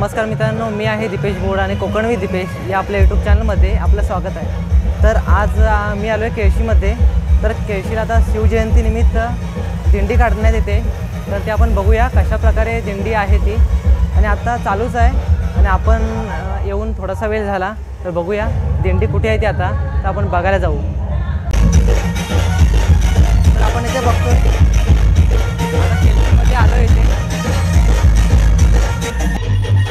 नमस्कार मित्रांनो, मी आहे दीपेश बोड आणि कोकण विथ दीपेश या आपल्या यूट्यूब चॅनलमध्ये आपलं स्वागत आहे। तर आज मी आलो आहे केळशीमध्ये। तर केळशीला आता शिवजयंतीनिमित्त दिंडी काढण्यात येते। तर ते आपण बघूया कशा प्रकारे दिंडी आहे ती, आणि आता चालूच आहे आणि आपण येऊन थोडासा वेळ झाला। तर बघूया दिंडी कुठे आहे ती आता, तर आपण बघायला जाऊ। तर आपण इथे बघतोय आता केळशीमध्ये आलो इथे।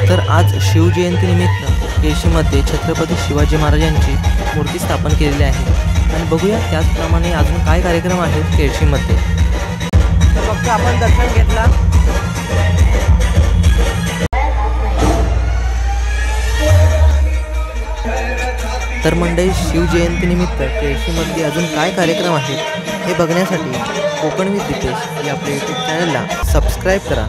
तर आज शिवजयंतीनिमित्त केळशीमध्ये छत्रपती शिवाजी महाराजांची मूर्ती स्थापन केलेली आहे आणि बघूया त्याचप्रमाणे अजून काय कार्यक्रम आहेत केळशीमध्ये। तर फक्त आपण दर्शन घेतला। तर मंडळी, शिवजयंतीनिमित्त केळशीमध्ये अजून काय कार्यक्रम आहेत हे बघण्यासाठी कोकण विथ दीपेश या आपल्या यूट्यूब चॅनलला सबस्क्राईब करा।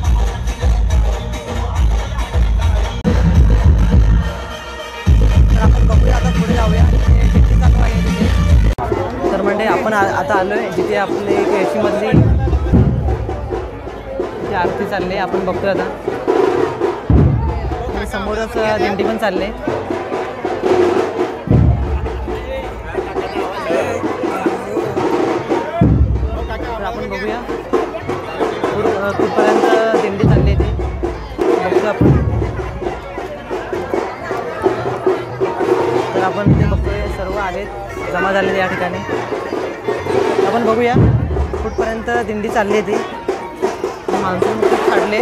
तर म्हणजे आपण आता आलो आहे जिथे आपले केळशीमधली जी आरती चालली आहे आपण बघतोय आता। समोरच दिंडी पण चालली आहे। तर आपण बघूया कुठपर्यंत दिंडी चालली आहे ती बघतो आपण। तर आपण ते बघतोय सर्व आलेत, जमा झालेले या ठिकाणी। आपण बघूया कुठपर्यंत दिंडी चालली आहे ती। मान्सून खूप काढले।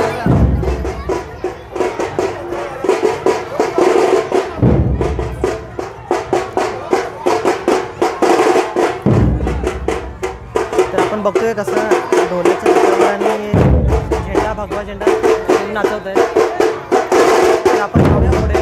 तर आपण बघतोय कसं ढोलाचं आणि झेंडा, भगवा झेंडा नाचवत आहे। तर आपण जाऊया पुढे।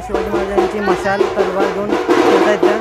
शिवाजी महाराजांची मशाल तलवार घेऊन फिरतायत त्या।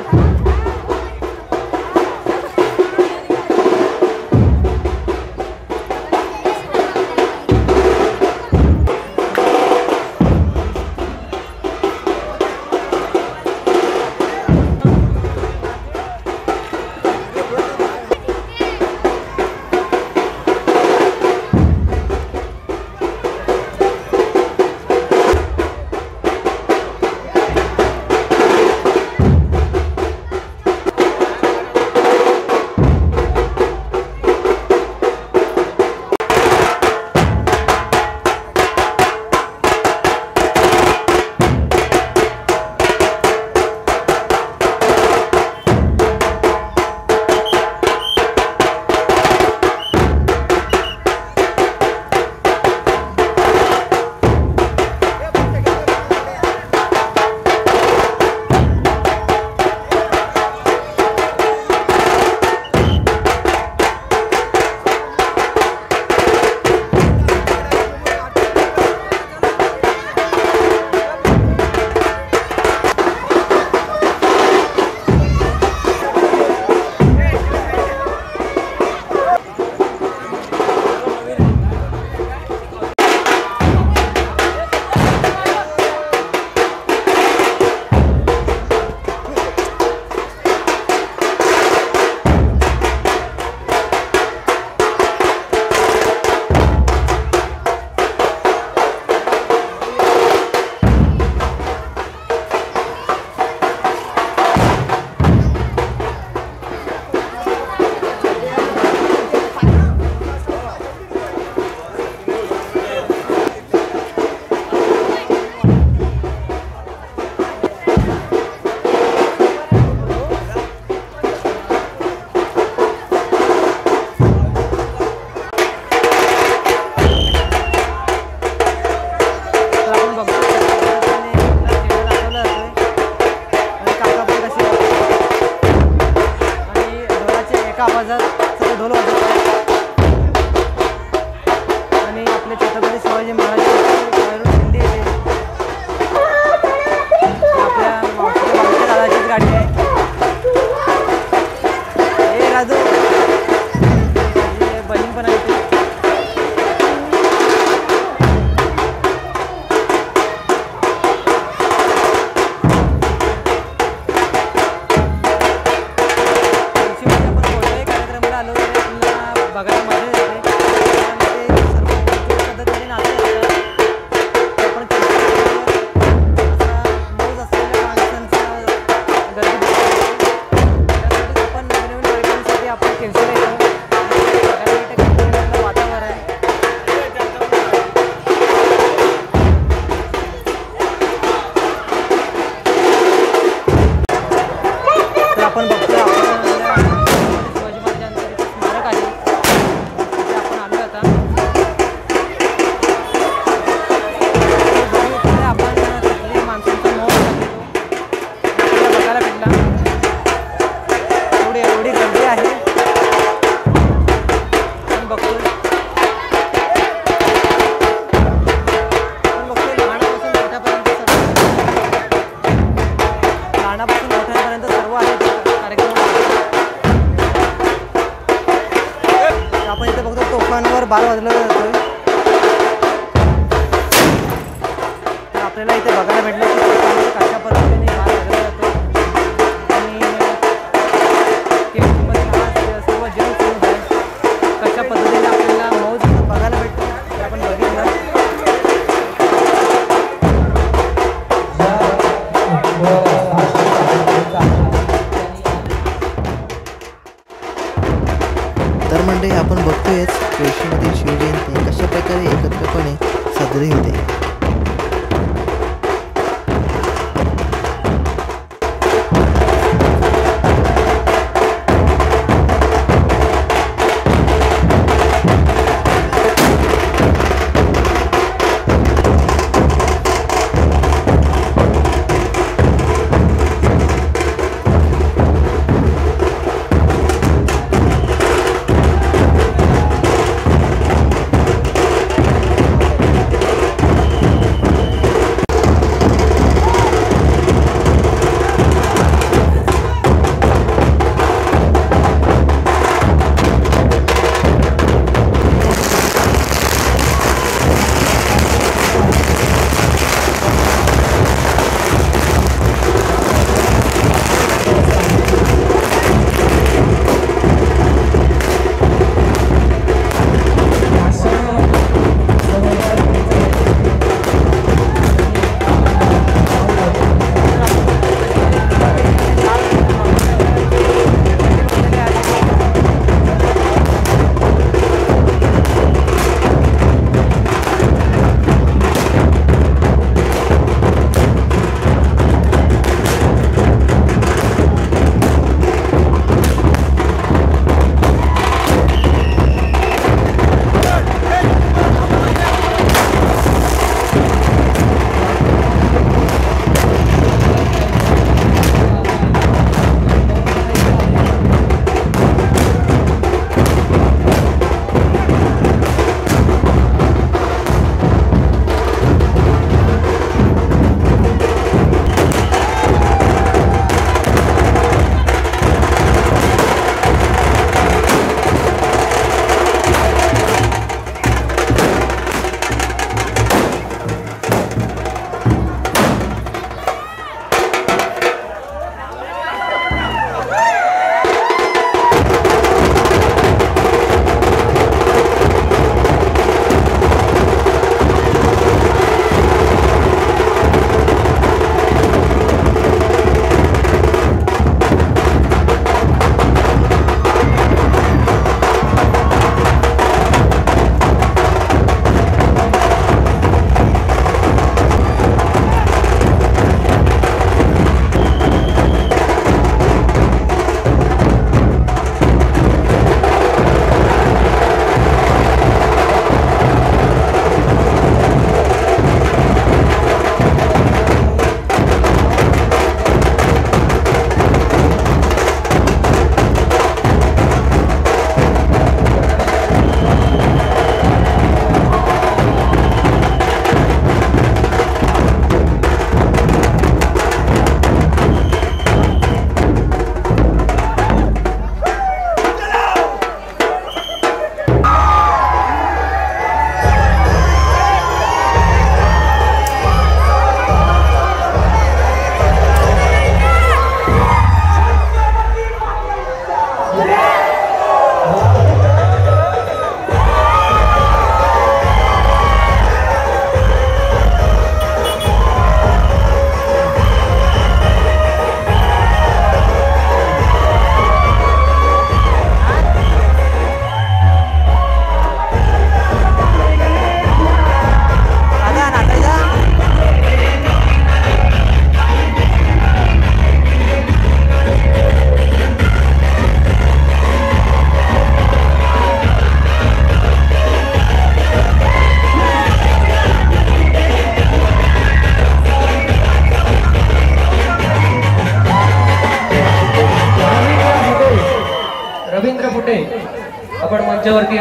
बाल वाजवला जातोय. तर आपल्याला इथे बघायला भेटलं की कशा पद्धतीने बाल वाजवला जातो आणि केळशीमध्ये हा सर्व जनसमुदाय कशा पद्धतीने आपल्याला मौज बघायला भेटतो ते आपण बघितलं. तर मंडळी आपण बघतोयच केळशीमधील शिवजयंती कशा प्रकारे एकत्रपणे साजरी होते. आपण मंचावरती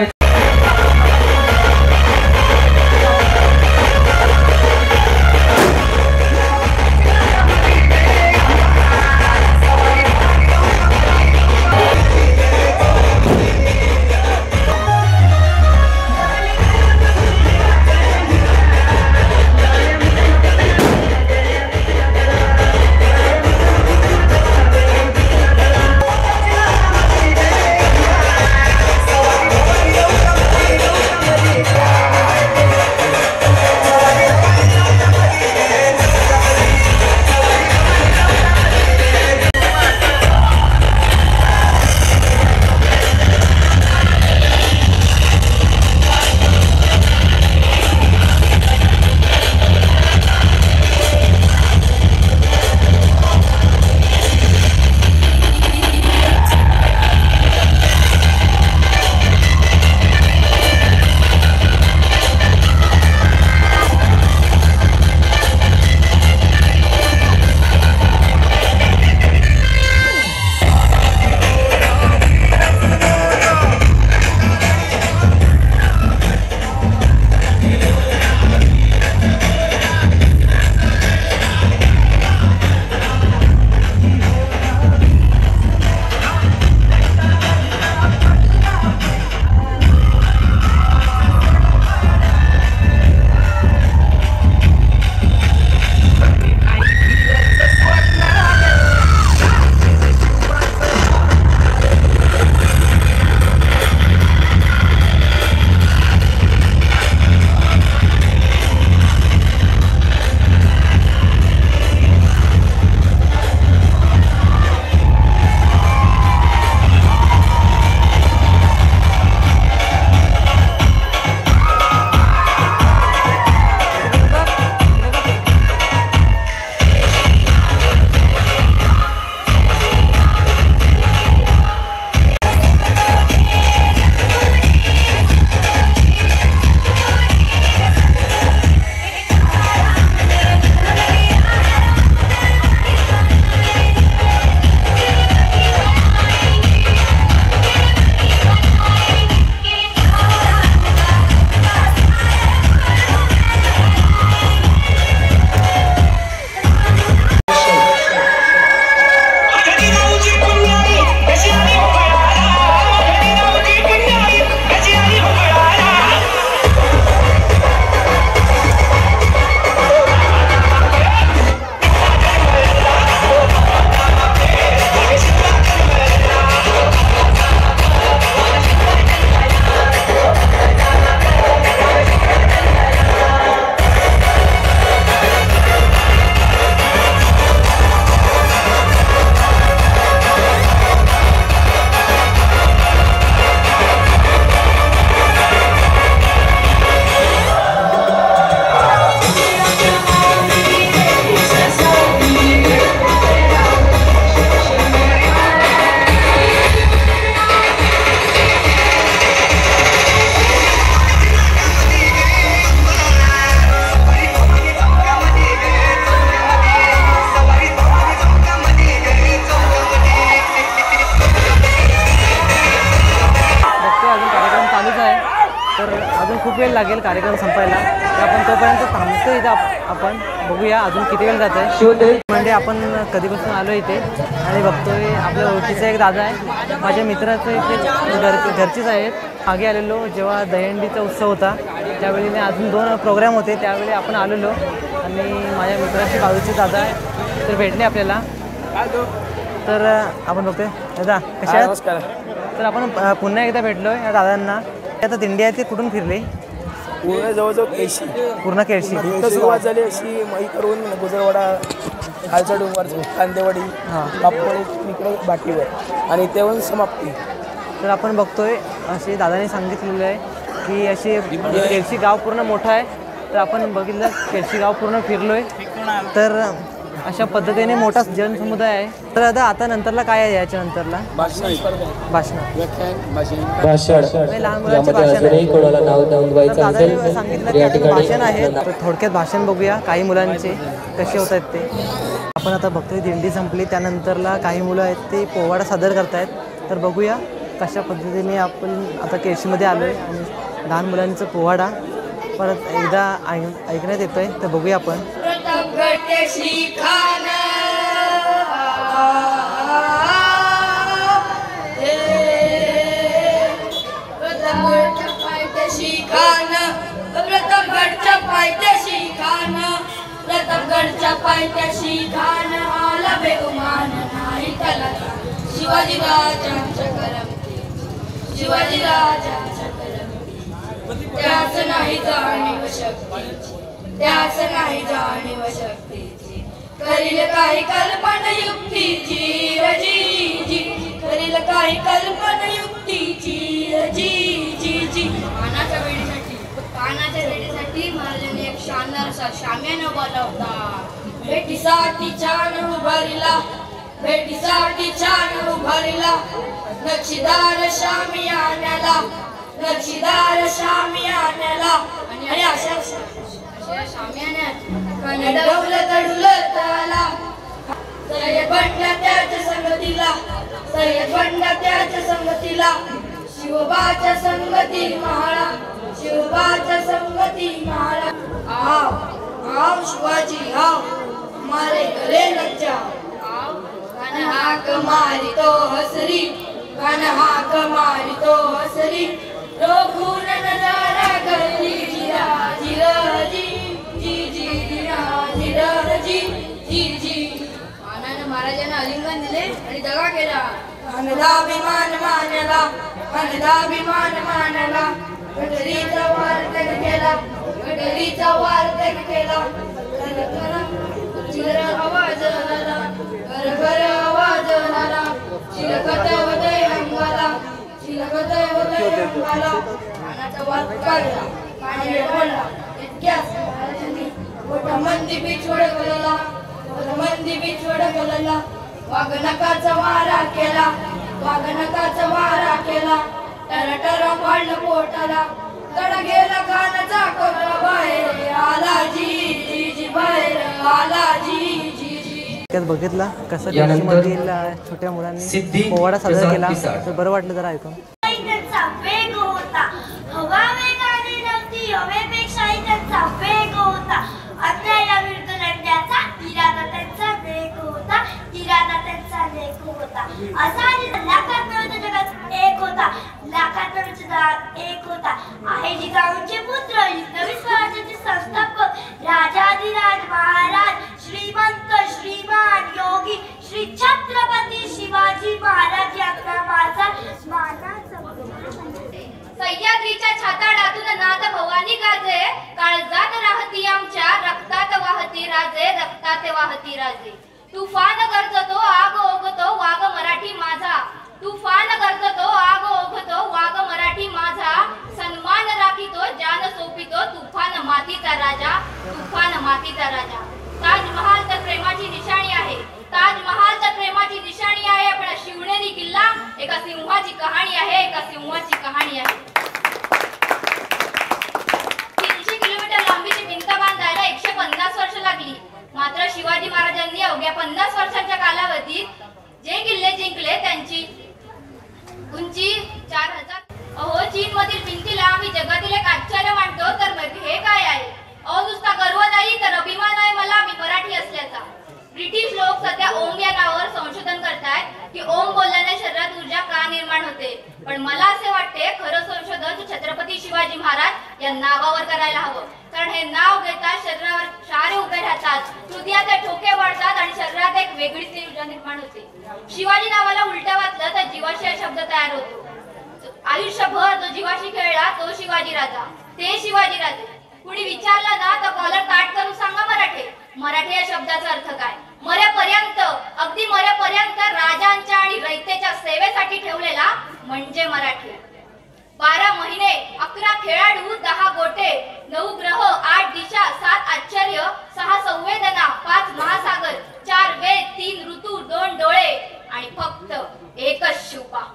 अजून खूप वेळ लागेल कार्यक्रम संपायला, तर आपण तोपर्यंत थांबतो इथं. आपण बघूया अजून किती वेळ जात आहे. म्हणजे आपण कधीपासून आलो इथे आणि बघतोय आपल्या ओळखीचा एक दादा आहे, माझ्या मित्राचं इथे घरचेच आहेत. मागे आलेलो जेव्हा दहीहंडीचा उत्सव होता त्यावेळी अजून 2 प्रोग्राम होते, त्यावेळी आपण आलेलो आणि माझ्या मित्राचे बाजूचे दादा आहे तर भेटले आपल्याला. तर आपण बघतोय दादा कशा आहेत? नमस्कार. तर आपण पुन्हा एकदा भेटलो या दादांना. आता दिंडी आहे ते कुठून फिरले? पूर्ण जवळजवळ केशी पूर्ण केळशी. इथं सुरुवात झाली अशी मही करून गुजरवाडा, खालचा डोंगर, कांदेवाडी, कापवडी, इकडे बाटीवर आणि तेव्हा समाप्ती. तर आपण बघतोय असे दादाने सांगितलेलं आहे की असे केळशी गाव पूर्ण मोठं आहे. तर आपण बघितलं केळशी गाव पूर्ण फिरलो आहे. तर अशा पद्धतीने मोठा जनसमुदाय आहे. तर दादा आता नंतरला काय आहे? याच्या नंतरला भाषण स्पर्धा आहे. भाषण, भाषण लहान मुलांचे यामध्ये भाषण अजूनही कोणाला नाव तर नोंदवायचं दादाने असेल सांगितलं तर की या अजून ठिकाणी भाषण आहे. तर थोडक्यात भाषण बघूया काही मुलांचे कसे होत आहेत ते. आपण आता बघतोय दिंडी संपली त्यानंतरला काही मुलं आहेत ते पोवाडा सादर करतायत. तर बघूया कशा पद्धतीने आपण आता केळशीमध्ये आलो आहे आणि लहान मुलांचं पोवाडा परत एकदा ऐकण्यात येतोय. तर बघूया आपण. प्रतापगडच्या पायथ्याशी खान आला बेगुमान नाही त्याला. शिवाजी राजांच्या करमती, शिवाजी राजांच्या करमती, त्याच नाही जाणीव शक्तीची, त्याच नाही जाणीव शक्तीची. करील काही कल्पना युक्तीची रजी जी, करील काही कल्पना युक्तीची रजी जी जी. कानाच्या वेळेसाठी महाराजांनी एक शानदार असा शाम्यान उभारला होता. भेटीसाठी छान उभारला, भेटीसाठी छान उभारला, नक्षीदार शामियान्याला, नक्षीदार शामियान्याला. आणि अशा शामियान्यात डौलत डुलत आला. सय्यद बंडा त्याच्या संगतीला, सय्यद बंडा त्याच्या संगतीला, शिवबाच्या संगती महाळा, शिवबाच्या संगती महाळा. आव आव शिवाजी आव, मारे गले लज्जा आव. कान हाक मारी तो हसरी, कान हाक मारी तो हसरी, रोखून नजारा गली जिरा जिरा जी जी जी जिरा जिरा जी जी जी. मानानं महाराजांना आलिंगन दिले आणि दगा केला. अभिमान मानला, अभिमान मानला, गडरीचा वार त्याग केला, गडरीचा वार त्याग केला. चिर आवाज आला, घर घर आवाज आला, चिलकत होते अंगाला, चिलकत होते अंगाला. पाण्याचा वार काढला, पाणी बोलला. इतक्याच महाराजांनी मोठा मंदी बिछोड गलला, मंदी बिछोड गलला. वाघनकाचा वारा केला, वाघनकाचा वारा केला. टर टर पाडलं पोटाला, तड गेला कानाचा कोपरा बाहेर आला जी जी जी, बाहेर आला जी जी जी. त्यात बघितला कसं केळशीमधील छोट्या मुलांनी पोवाडा सादर केला. तर बरं वाटलं जरा ऐकून. त्यांचा वेग होता, हवा वेगाने नव्हती, हवेपेक्षाही त्यांचा वेग होता. अन्यायाविरुद्ध लढण्याचा इरादा त्यांचा वेग होता, इरादा त्यांचा वेग होता. असा लाखात मिळवता जगात एक होता, लाखात मिळवता जगात एक होता. आहे जिजाऊंचे पुत्र, नवी स्वराज्याचे संस्थापक, राजाधिराज महाराज, श्रीमंत श्रीमान योगी श्री छत्रपती शिवाजी महाराज यांचा माझा मानाचा. सह्याद्रीच्या छाताडातून नाद भवानी गाजे, काळजात राहती आमच्या, रक्तात वाहती राजे, रक्तात वाहती राजे. तुफान गरजतो आग ओघतो वाघ मराठी माझा, तुफान गरजतो आग ओघतो वाघ मराठी माझा. सन्मान राखीतो जान सोपितो तुफान मातीचा राजा, तुफान मातीचा राजा. ताजमहाल तर प्रेमाची निशाणी आहे, ताजमहाल तर प्रेमाची निशाणी आहे. आपला शिवनेरी किल्ला एका सिंहाची कहाणी आहे, एका सिंहाची कहाणी आहे. 300 किलोमीटर लांबीची भिंत बांधायला 150 वर्ष लागली. मात्र शिवाजी महाराजांनी अवघ्या 50 वर्षांच्या कालावधीत जे किल्ले जिंकले त्यांची उंची 4000. अहो चीन मधील भिंतीला मी जगातील एक आश्चर्य मानतो तर मग हे काय आहे? अहो नुसता गर्व नाही तर अभिमान आहे मला मी मराठी असल्याचा. ब्रिटिश लोक सध्या ओम या नावावर संशोधन करतायत की ओम बोलल्याने शरीरात ऊर्जा का निर्माण होते. पण मला असे वाटते खरं संशोधन छत्रपती शिवाजी महाराज या नावावर करायला हवं. कारण हे नाव घेताच शरीरावर क्षारे उभे राहतात, हृदयाचे ठोके वाढतात आणि शरीरात एक वेगळीच ऊर्जा निर्माण होते. शिवाजी नावाला उलटा वाचलं तर जीवाशी हा शब्द तयार होतो. आयुष्यभर जो जीवाशी खेळला तो शिवाजी राजा, ते शिवाजी राजे. कुणी विचारलं ना तर कॉलर ताट करून सांगा मराठी या शब्दाचा अर्थ काय. मरेपर्यंत, अगदी मरेपर्यंत राजांच्या आणि रयतेच्या सेवेसाठी ठेवलेला म्हणजे मराठी. 12 महिने, 11 खेळाडू, 10 गोटे, 9 ग्रह, 8 दिशा, 7 आश्चर्य, 6 संवेदना, 5 महासागर, 4 वेद, 3 ऋतू, 2 डोळे आणि फक्त एकच शिवपा.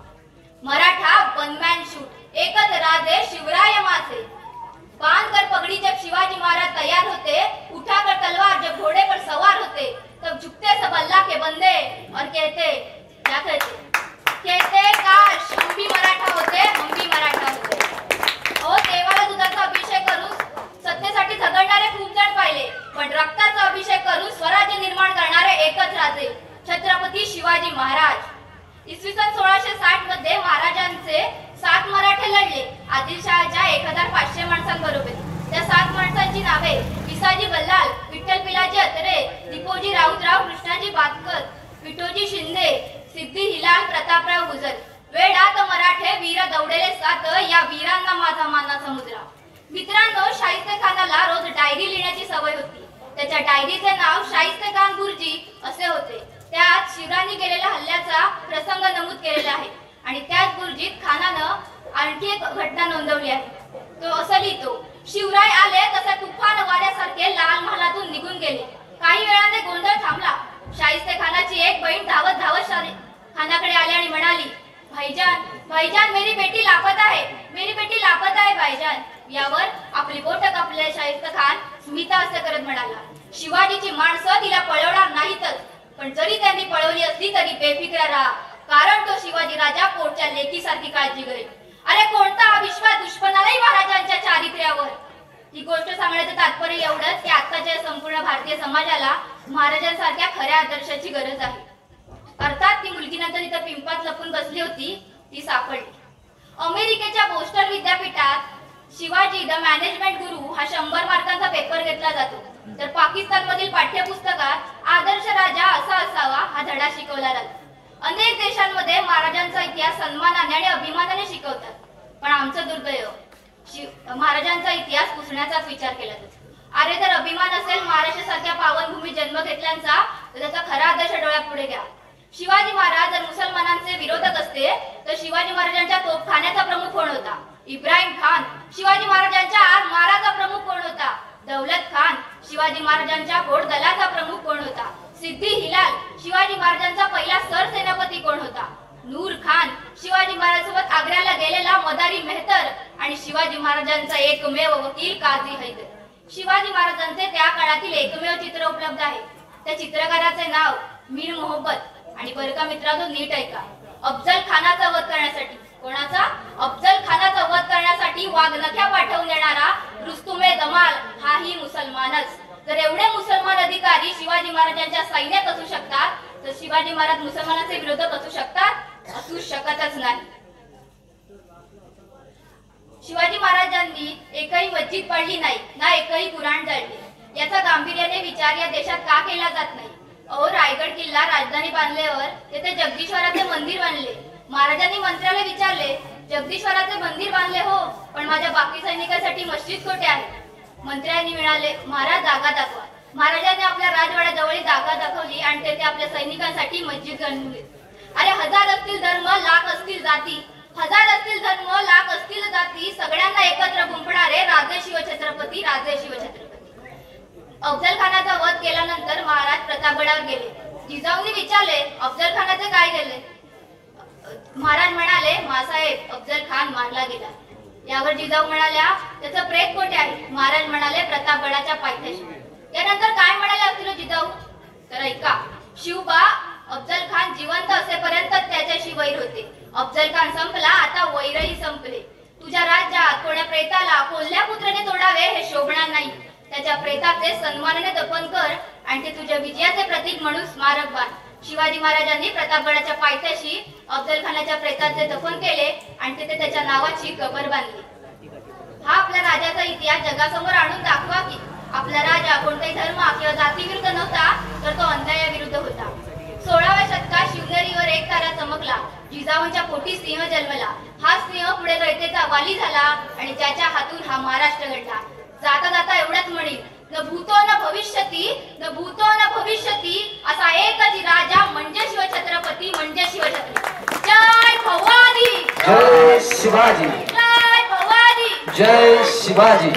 मराठा वनमॅन शूट, एकच राजे शिवराय माझे. बांध कर पगड़ी जब शिवाजी महाराज तैयार होते, उठाकर तलवार जब घोड़े पर सवार होते, तब झुकते सब अल्लाह के बंदे और कहते, क्या कहते काश हम भी मराठा होते, हम भी मराठा होते. अहो देवाला दुधाचा अभिषेक करून सत्तेसाठी झगडणारे खूप जण पाहिले, पण रक्ताचा अभिषेक करून स्वराज्य निर्माण करणारे एकच राजे, छत्रपती शिवाजी महाराज. इसवी सन 1660 मध्ये महाराजांचे 7 मराठे लढले आदिलशहाच्या 1500 माणसांबरोबर. त्या 7 माणसांची नावे विसाजी बल्लाळ, विठ्ठल पिलाजी अत्रे, दीपोजी राऊतराव, कृष्णाजी बातकर, विठोजी शिंदे, सिद्धी हिलाल, प्रतापराव गुजर. वेळात मराठे वीर दौडेले 7, या वीरांना माझा मानाचा मुद्रा. मित्रांनो, शाहिस्तेखानाला रोज डायरी लिहिण्याची सवय होती. त्याच्या डायरीचे नाव शाहिस्तेखान गुरुजी असे होते. त्यात शिवरायांनी केलेल्या हल्ल्याचा प्रसंग नमूद केलेला आहे आणि त्याच गुरुजीत खानानं आणखी एक घटना नोंदवली आहे. तो असं लिहितो, शिवराय आले तसे तुफान वाऱ्यासारखे लाल महालातून निघून गेले. काही वेळाने गोंधळ थांबला. शाहिस्तेखानाची एक बहीण धावत धावत खानाकडे आली आणि म्हणाली, भाईजान, भाईजान, मेरी बेटी लापता है, मेरी बेटी लापता है भाईजान. यावर आपली बोट कापले शाहिस्तेखान स्मिता असे करत म्हणाला, शिवाजीची माणसं तिला पळवणार नाहीतच, पण जरी त्यांनी पळवली असली तरी बेफिक्र राहा, कारण तो शिवाजी राजा पोटच्या लेकीसारखी काळजी करेल. अरे कोणता अविश्वास दुश्मनालाही महाराजांच्या चारित्र्यावर. ही गोष्ट सांगण्याचं तात्पर्य एवढंच की आताच्या संपूर्ण भारतीय समाजाला महाराजांसारख्या खऱ्या आदर्शाची गरज आहे. अर्थात ती मुलगी नंतर तिथं पिंपात लपून बसली होती, ती सापडली. अमेरिकेच्या बोस्टन विद्यापीठात शिवाजी द मॅनेजमेंट गुरु हा 100 मार्कांचा पेपर घेतला जातो. तर पाकिस्तान मधील पाठ्यपुस्तकात आदर्श राजा असा असावा हा धडा शिकवला जातो. अनेक देशांमध्ये महाराजांचा इतिहास सन्मानाने आणि अभिमानाने शिकवतात, पण आमचं दुर्दैव महाराजांचा इतिहास पुसण्याचाच विचार केला जातो. अरे जर अभिमान असेल महाराष्ट्रासारख्या पावनभूमी जन्म घेतल्यांचा तर त्याचा खरा आदर्श डोळ्यात पुढे घ्या. शिवाजी महाराज जर मुसलमानांचे विरोधक असते तर शिवाजी महाराजांच्या तोफखान्याचा प्रमुख कोण होता? इब्राहिम खान. शिवाजी महाराजांच्या आरमाराचा प्रमुख कोण होता? दौलत खान. शिवाजी महाराजांच्या घोडदलाचा प्रमुख कोण होता? सिद्धी हिलाल. शिवाजी महाराजांचा पहिला सरसेनापती कोण होता? नूर खान. शिवाजी महाराजांसोबत आग्र्याला गेलेला मदारी मेहतर आणि शिवाजी महाराजांचा एकमेव वकील काझी हैदर. शिवाजी महाराजांचे त्या काळातील एकमेव चित्र उपलब्ध आहे. त्या चित्रकाराचे नाव मीर मोहब्बत. आणि बरं का मित्रांनो, नीट ऐका, अफजल खानाचा वध करण्यासाठी, कोणाचा? अफजल खानाचा वध करण्यासाठी वाघनख्या पाठवून देणारा रुस्तुमे जमाल हाही मुसलमानच. जर एवढे मुसलमान अधिकारी शिवाजी महाराजांच्या सैन्यात असू शकतात तर शिवाजी महाराज मुसलमानांचे विरोधक असू शकतात? असू शकतच नाही. शिवाजी महाराजांनी एकही मस्जिद पडली नाही, ना एकही कुराण जळले. याचा गांभीर्याने विचार या देशात का केला जात नाही? अहो, रायगड किल्ला राजधानी बांधल्यावर तेथे जगदीश्वराचे मंदिर बांधले. महाराजांनी मंत्र्याला विचारले, जगदीश्वराचे मंदिर बांधले हो, पण माझ्या बाकी सैनिकांसाठी मस्जिद कुठे आहे? मंत्र्यांनी म्हणाले, महाराज जागा दाखवा. महाराजांनी आपल्या राजवाड्याजवळ जागा दाखवली आणि तेथे आपल्या सैनिकांसाठी मस्जिद बांधली. अरे 1000 असतील धर्म, लाख असतील जाती, 1000 असतील धर्म, लाख असतील जाती, सगळ्यांना एकत्र गुंफणारे राजे शिवछत्रपती, राजे शिवछत्रपती. अफजल खानाचा वध केल्यानंतर महाराज प्रतापगडावर गेले. जिजाऊंनी विचारले, अफजल खानाचे काय गेले? महाराज म्हणाले, मासाहेब, अफजल खान मारला गेला. यावर जिजाऊ म्हणाल्या, त्याचं प्रेत कुठे आहे? महाराज म्हणाले, प्रतापगडाच्या पायथ्याशी. त्यानंतर काय म्हणाले असतील जिजाऊ? तर ऐका, शिवबा, अफजल खान जिवंत असेपर्यंत त्याच्याशी वैर होते. अफजल खान संपला, आता वैरही संपले. तुझ्या राज्यात कोण्या प्रेताला कोल्ह्या पुत्राने तोडावे हे शोभणार नाही. त्याच्या प्रेताचे सन्मानाने दफन कर आणि ते तुझ्या विजयाचे प्रतीक म्हणून स्मारक बांध. शिवाजी महाराजांनी प्रतापगडाच्या पायथ्याशी अफजल खानाच्या प्रेताचे दफन केले आणि तिथे त्याच्या नावाची कबर बांधली. हा आपल्या राजाचा इतिहास जगासमोर आणून दाखवा की आपला राजा कोणताही धर्म किंवा जातीविरुद्ध नव्हता, तर तो अन्यायाविरुद्ध होता. 16व्या शतकात शिवनेरीवर एक तारा चमकला. जिजाऊंच्या पोटी सिंह जन्मला. हा सिंह पुढे रयतेचा वाली झाला आणि त्याच्या हातून हा महाराष्ट्र घडला. जाता जाता एवढंच म्हणेल, न भूतो न भविष्यती, न भूतो न भविष्यती, असा एकच राजा म्हणजे शिवछत्रपती, म्हणजे शिवछत्रपती. जय भवानी, जय शिवाजी, जय भवानी, जय शिवाजी.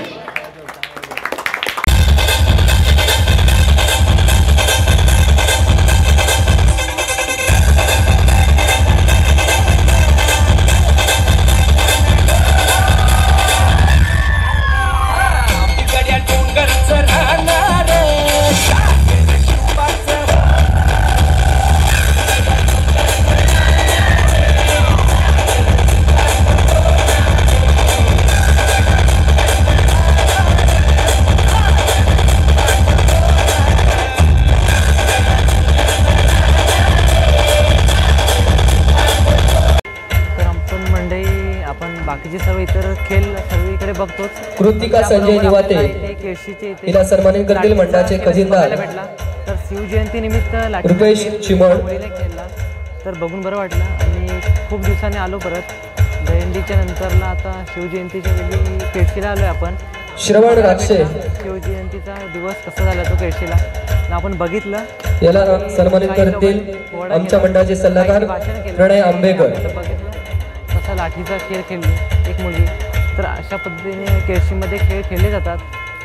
बाकीचे सर्व इतर खेळ सर्वीकडे बघतोच. कृतिका संजय निवाते केळशीचे इथे हिला सन्मानित करतील मंडळाचे खजिनदार भेटला. तर शिवजयंती निमित्त रुपेश चिमण खेळला तर बघून बरं वाटलं आणि खूप दिवसांनी आलो परत. दहीहंडीच्या नंतरला आता शिवजयंतीच्या वेळी केळशीला आलोय आपण. श्रवण राक्षे शिवजयंतीचा दिवस कसा झाला तो केळशीला आपण बघितलं. याला सन्मानित करतील आमच्या मंडळाचे सल्लागार प्रणय आंबेकर. बघितलं कसा लाठीचा खेळ खेळली एक मुलगी. तर अशा पद्धतीने केळशीमध्ये खेळ खेळले जातात.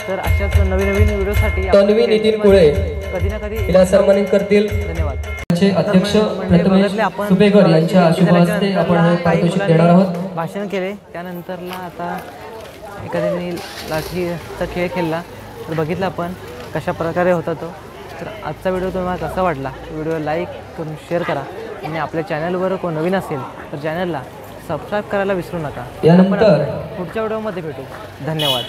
तर अशाच नवीन नवीन व्हिडिओसाठी तन्वी नितीन कुळे कधी ना कधी हिला सन्मानित करतील धन्यवाद. अध्यक्ष प्रथमेश सुपेकर यांच्या शुभ हस्ते आपण हे पारितोषिक देणार आहोत. भाषण केले त्यानंतरला आता एखाद्याने लाठीचा खेळ खेळला तर बघितलं आपण कशा प्रकारे होता तो. तर आजचा व्हिडिओ तुम्हाला कसा वाटला व्हिडिओ लाईक करून शेअर करा आणि आपल्या चॅनलवर कोण नवीन असेल तर चॅनलला सबस्क्राईब करायला विसरू नका. यानंतर पुढच्या व्हिडिओमध्ये भेटू. धन्यवाद.